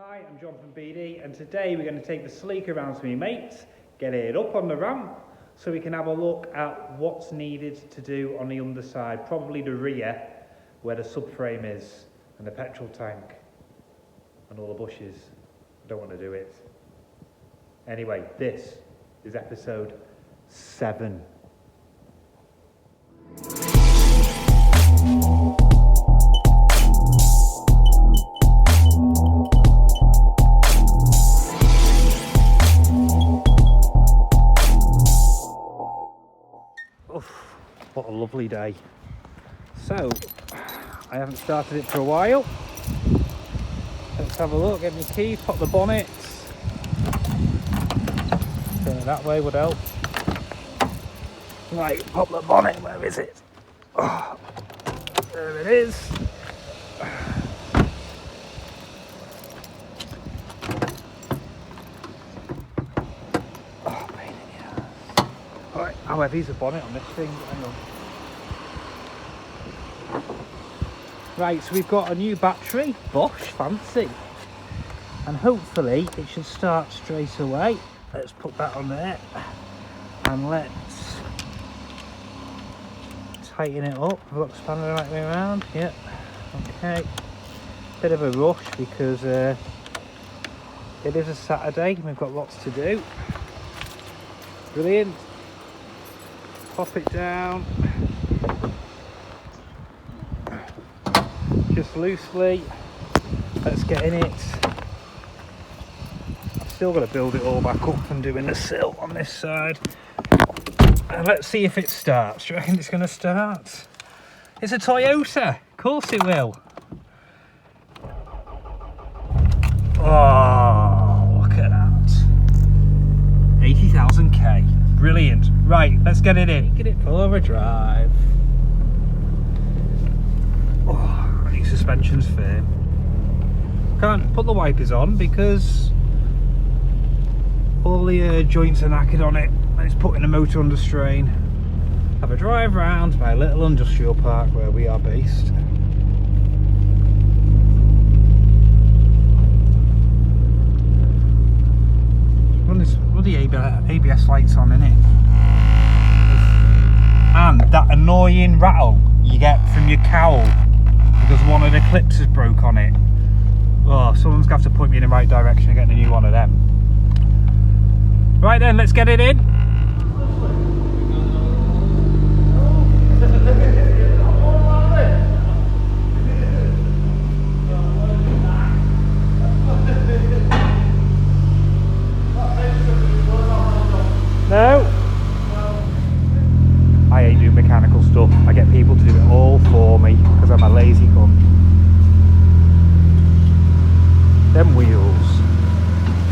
Hi, I'm John from BD, and today we're going to take the Celica around to my mates, get it up on the ramp, so we can have a look at what's needed to do on the underside, probably the rear, where the subframe is, and the petrol tank, and all the bushes. I don't want to do it. Anyway, this is episode 7. What a lovely day. So, I haven't started it for a while. Let's have a look, get my keys, pop the bonnets. Turn it that way would help. Right, pop the bonnet, where is it? Oh, there it is. Oh, pain in the ass. Alright, how heavy's the bonnet on this thing? Hang on. Right, so we've got a new battery, Bosch, fancy, and hopefully it should start straight away. Let's put that on there, and let's tighten it up. I've got the spanner the right way around, yeah, okay. Bit of a rush because it is a Saturday, we've got lots to do. Brilliant. Pop it down. Just loosely. Let's get in it. I've still got to build it all back up from doing the sill on this side. And let's see if it starts. Do you reckon it's going to start? It's a Toyota. Of course it will. Oh, look at that. 80,000 K. Brilliant. Right, let's get it in. Get it for a drive. Oh. Suspension's firm. Can't put the wipers on because all the joints are knackered on it and it's putting the motor under strain. Have a drive round my little industrial park where we are based. Run this bloody ABS lights on, innit? And that annoying rattle you get from your cowl because one of the clips is broke on it. Oh, someone's going to have to point me in the right direction and get a new one of them. Right then, let's get it in. No. I ain't doing mechanical stuff. I get people to do it all for me because I'm a lazy cunt. Them wheels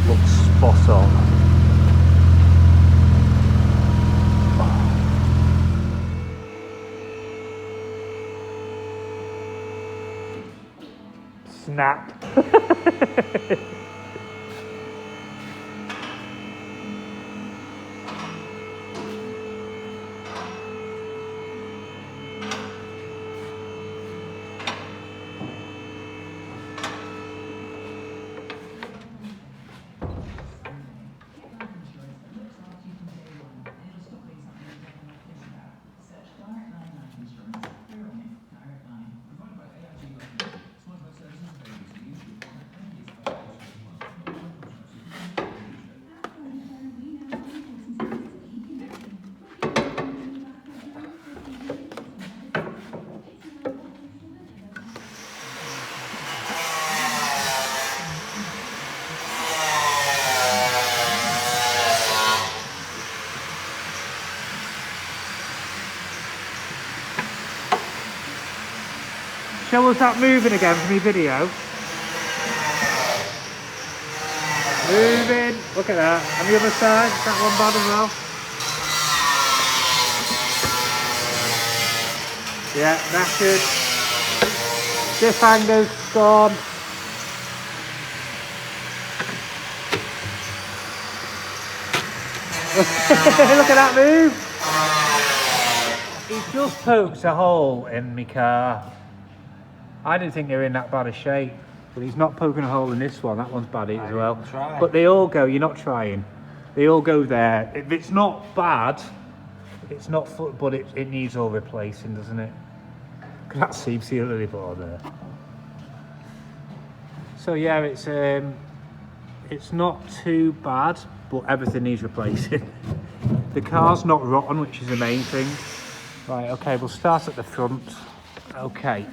look spot on. Snap. Show us that moving again for me video. Moving. Look at that. And the other side, that one bad as well. Yeah, knackered. Diff hangers gone. Look at that move. He just poked a hole in my car. I didn't think they were in that bad a shape. But he's not poking a hole in this one. That one's bad as well. Try. But they all go, you're not trying. They all go there. If it's not bad, it's not, but it needs all replacing, doesn't it? That seam seal really put there. So yeah, it's not too bad, but everything needs replacing. The car's not rotten, which is the main thing. Right, okay, we'll start at the front. Okay.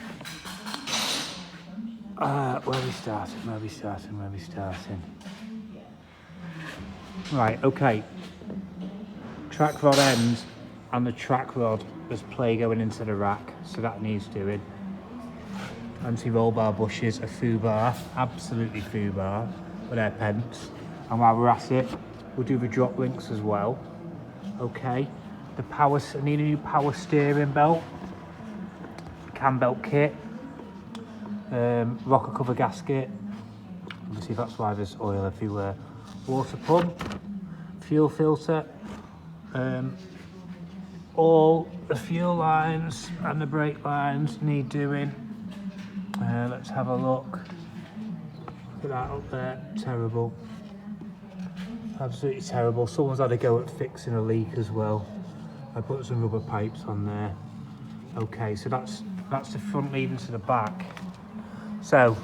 Where are we starting? Right, okay. Track rod ends and the track rod, there's play going into the rack, so that needs doing. Anti-roll bar bushes, a foo bar, absolutely foo bar, with their pence. And while we're at it, we'll do the drop links as well. Okay. I need a new power steering belt, cam belt kit, rocker cover gasket, obviously that's why there's oil everywhere, water pump, fuel filter, all the fuel lines and the brake lines need doing. Let's have a look. Look at that up there, terrible, absolutely terrible. Someone's had a go at fixing a leak as well. I put some rubber pipes on there. Okay, so that's the front leading to the back. So,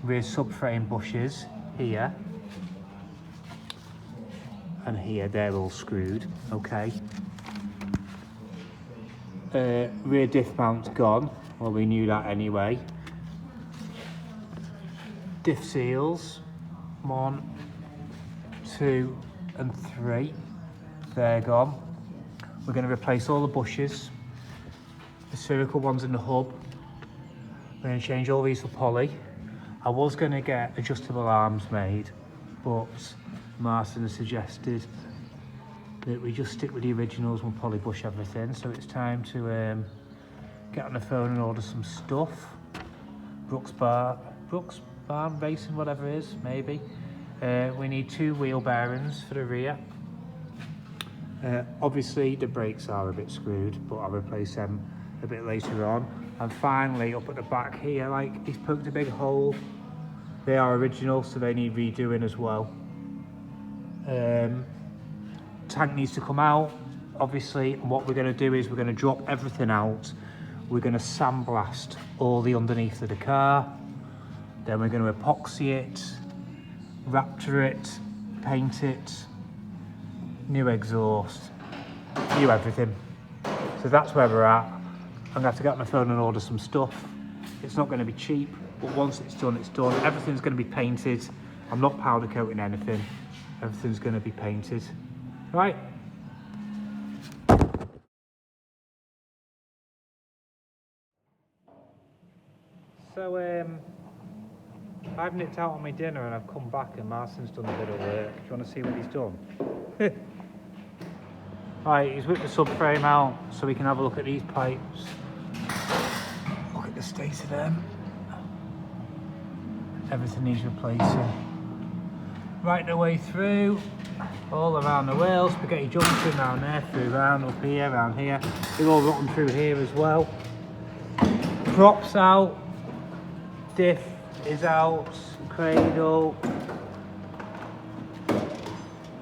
rear subframe bushes here and here, they're all screwed, okay. Rear diff mount's gone, well we knew that anyway. Diff seals, 1, 2 and 3, they're gone. We're going to replace all the bushes, the spherical ones in the hub. We're going to change all these for poly. I was going to get adjustable arms made, but Martin has suggested that we just stick with the originals and poly bush everything. So it's time to get on the phone and order some stuff. Brooks Barn Racing, whatever it is, maybe. We need 2 wheel bearings for the rear. Obviously the brakes are a bit screwed, but I'll replace them a bit later on. And finally, up at the back here, like, he's poked a big hole. They are original, so they need redoing as well. Tank needs to come out, obviously, and what we're going to do is we're going to drop everything out. We're going to sandblast all the underneath of the car. Then we're going to epoxy it, raptor it, paint it, new exhaust, new everything. So that's where we're at. I'm going to have to get on the phone and order some stuff. It's not going to be cheap, but once it's done, it's done. Everything's going to be painted. I'm not powder coating anything. Everything's going to be painted. Right. So, I've nipped out on my dinner and I've come back and Martin's done a bit of work. Do you want to see what he's done? Right, he's whipped the subframe out so we can have a look at these pipes. Look at the state of them. Everything needs replacing. Right the way through, all around the wheel, spaghetti junction down there, through round, up here, around here. They're all rotten through here as well. Props out, diff is out, cradle.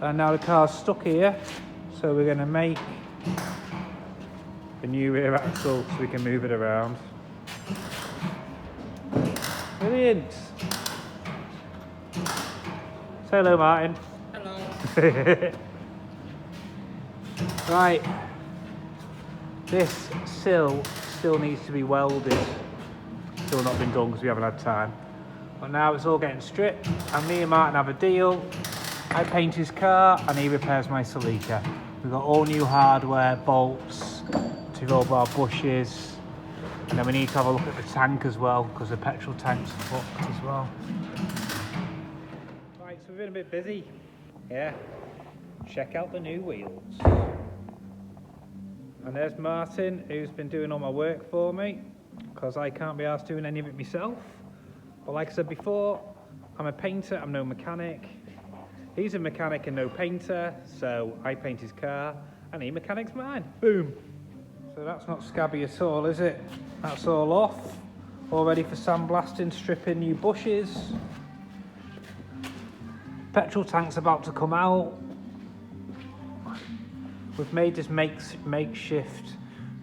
And now the car's stuck here. So we're going to make a new rear axle so we can move it around. Brilliant. Say hello, Martin. Hello. Right. This sill still needs to be welded. Still not been done because we haven't had time. But now it's all getting stripped and me and Martin have a deal. I paint his car and he repairs my Celica. We've got all new hardware, bolts, 2 roll bar bushes, and then we need to have a look at the tank as well because the petrol tank's fucked as well. Right, so we've been a bit busy. Yeah, check out the new wheels. And there's Martin, who's been doing all my work for me because I can't be arsed doing any of it myself. But like I said before, I'm a painter, I'm no mechanic. He's a mechanic and no painter, so I paint his car and he mechanics mine. Boom. So that's not scabby at all, is it? That's all off. all ready for sandblasting, stripping new bushes. Petrol tank's about to come out. We've made this makeshift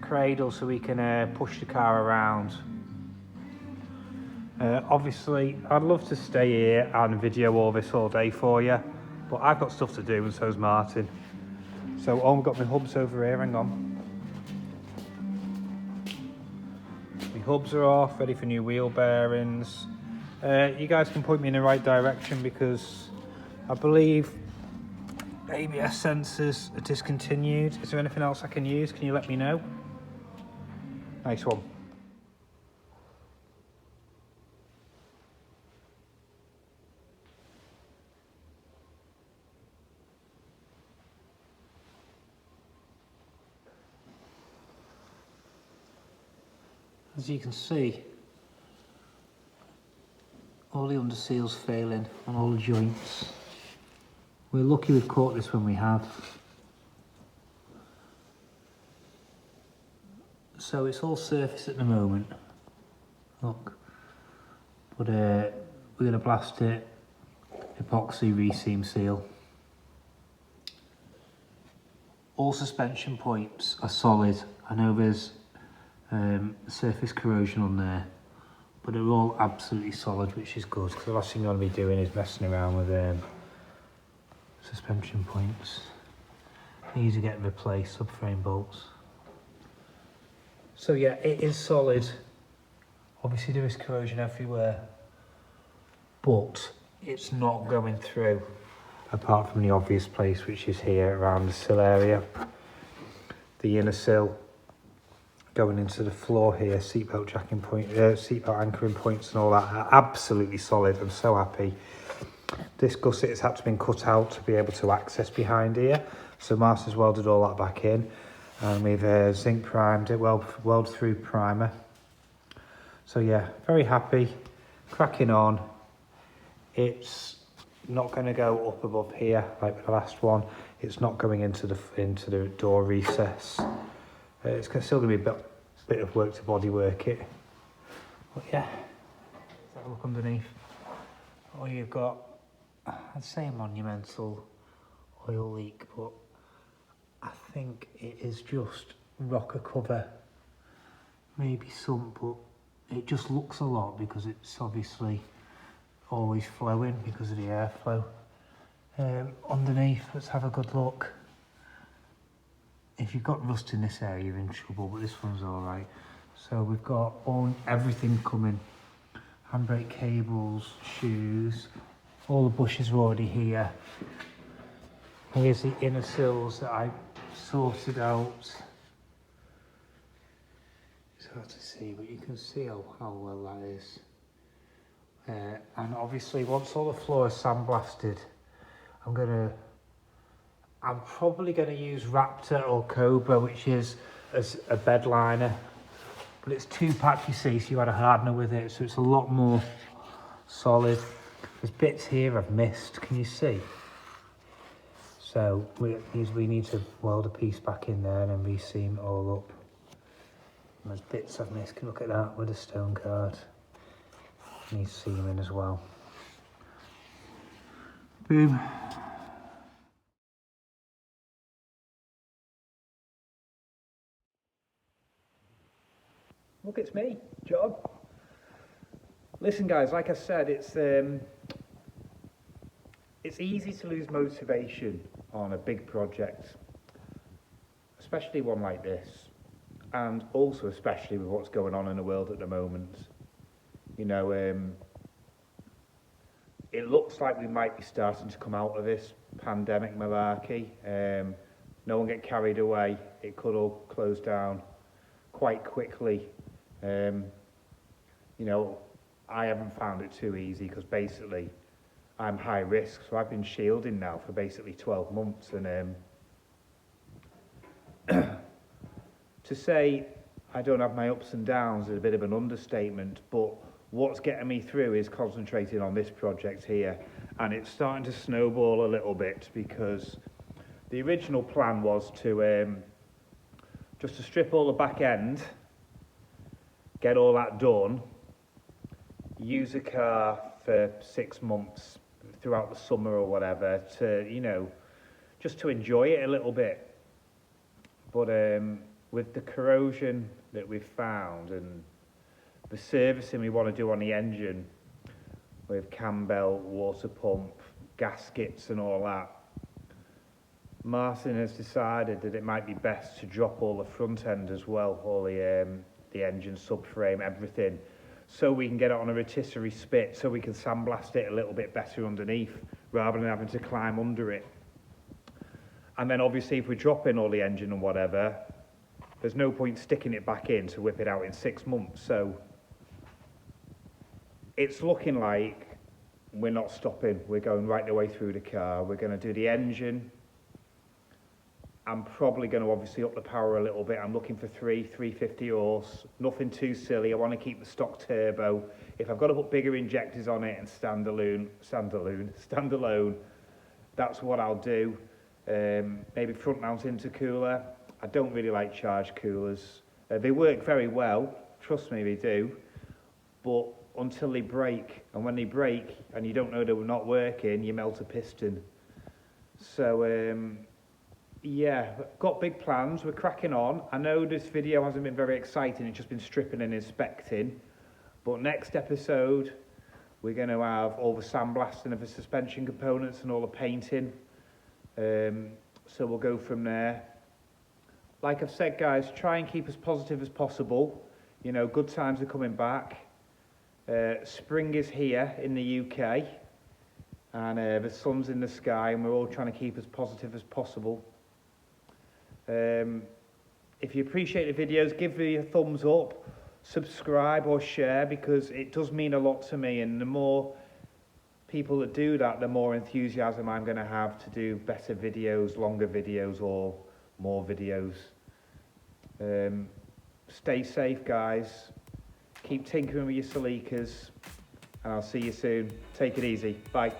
cradle so we can push the car around. Obviously, I'd love to stay here and video all this all day for you, but I've got stuff to do and so's Martin. So, I've got my hubs over here, hang on. My hubs are off, ready for new wheel bearings. You guys can point me in the right direction because I believe ABS sensors are discontinued. Is there anything else I can use? Can you let me know? Nice one. As you can see, all the underseal's failing on all the joints. We're lucky we've caught this when we have. So it's all surface at the moment. Look. But we're going to blast it, epoxy reseam seal. All suspension points are solid. I know there's surface corrosion on there, but they're all absolutely solid, which is good because the last thing you want to be doing is messing around with suspension points. These are getting replaced, subframe bolts. So yeah, it is solid. Obviously there is corrosion everywhere, but it's not going through, apart from the obvious place, which is here around the sill area. The inner sill going into the floor here, seatbelt jacking point, seatbelt anchoring points and all that are absolutely solid. I'm so happy. This gusset has had to been cut out to be able to access behind here. So Martin's welded all that back in, and we've zinc primed it, weld through primer. So yeah, very happy, cracking on. It's not going to go up above here like with the last one. It's not going into the door recess. It's still going to be a bit of work to body work it. But yeah, let's have a look underneath. Oh, you've got, I'd say a monumental oil leak, but I think it is just rocker cover. Maybe some, but it just looks a lot because it's obviously always flowing because of the airflow. Underneath, let's have a good look. If you've got rust in this area, you're in trouble, but this one's all right. So we've got everything coming. Handbrake cables, shoes, all the bushes are already here. Here's the inner sills that I sorted out. It's hard to see, but you can see how well that is. And obviously, once all the floor is sandblasted, I'm probably going to use Raptor or Cobra, which is as a bed liner, but it's 2-pack, you see, so you add a hardener with it, so it's a lot more solid. There's bits here I've missed, can you see? So we need to weld a piece back in there and then reseam it all up. And there's bits I've missed, can you look at that with a stone card. Needs seaming as well. Boom. Look, it's me, John. Listen, guys, like I said, it's easy to lose motivation on a big project, especially one like this, and also especially with what's going on in the world at the moment. You know, it looks like we might be starting to come out of this pandemic malarkey. No one get carried away. It could all close down quite quickly. You know, I haven't found it too easy because basically I'm high risk, so I've been shielding now for basically 12 months, and to say I don't have my ups and downs is a bit of an understatement, but what's getting me through is concentrating on this project here, and it's starting to snowball a little bit because the original plan was to just to strip all the back end, get all that done, use a car for 6 months throughout the summer or whatever to, you know, just to enjoy it a little bit. But with the corrosion that we've found and the servicing we want to do on the engine with cam belt, water pump, gaskets and all that, Martin has decided that it might be best to drop all the front end as well, all the engine, subframe, everything, so we can get it on a rotisserie spit, so we can sandblast it a little bit better underneath, rather than having to climb under it. And then obviously if we drop in all the engine and whatever, there's no point sticking it back in to whip it out in 6 months. So it's looking like we're not stopping. We're going right the way through the car. We're going to do the engine. I'm probably going to obviously up the power a little bit. I'm looking for 350 horse, nothing too silly. I want to keep the stock turbo. If I've got to put bigger injectors on it and standalone, that's what I'll do. Maybe front mount intercooler. I don't really like charge coolers. They work very well, trust me, they do. But until they break, and when they break and you don't know they're not working, you melt a piston. So yeah, got big plans, we're cracking on. I know this video hasn't been very exciting, it's just been stripping and inspecting. But next episode, we're going to have all the sandblasting of the suspension components and all the painting. So we'll go from there. Like I've said, guys, try and keep as positive as possible. You know, good times are coming back. Spring is here in the UK, and the sun's in the sky, and we're all trying to keep as positive as possible. If you appreciate the videos, give me a thumbs up, subscribe or share, because it does mean a lot to me, and the more people that do that, the more enthusiasm I'm going to have to do better videos, longer videos, or more videos. Stay safe, guys. Keep tinkering with your Celicas, and I'll see you soon. Take it easy. Bye.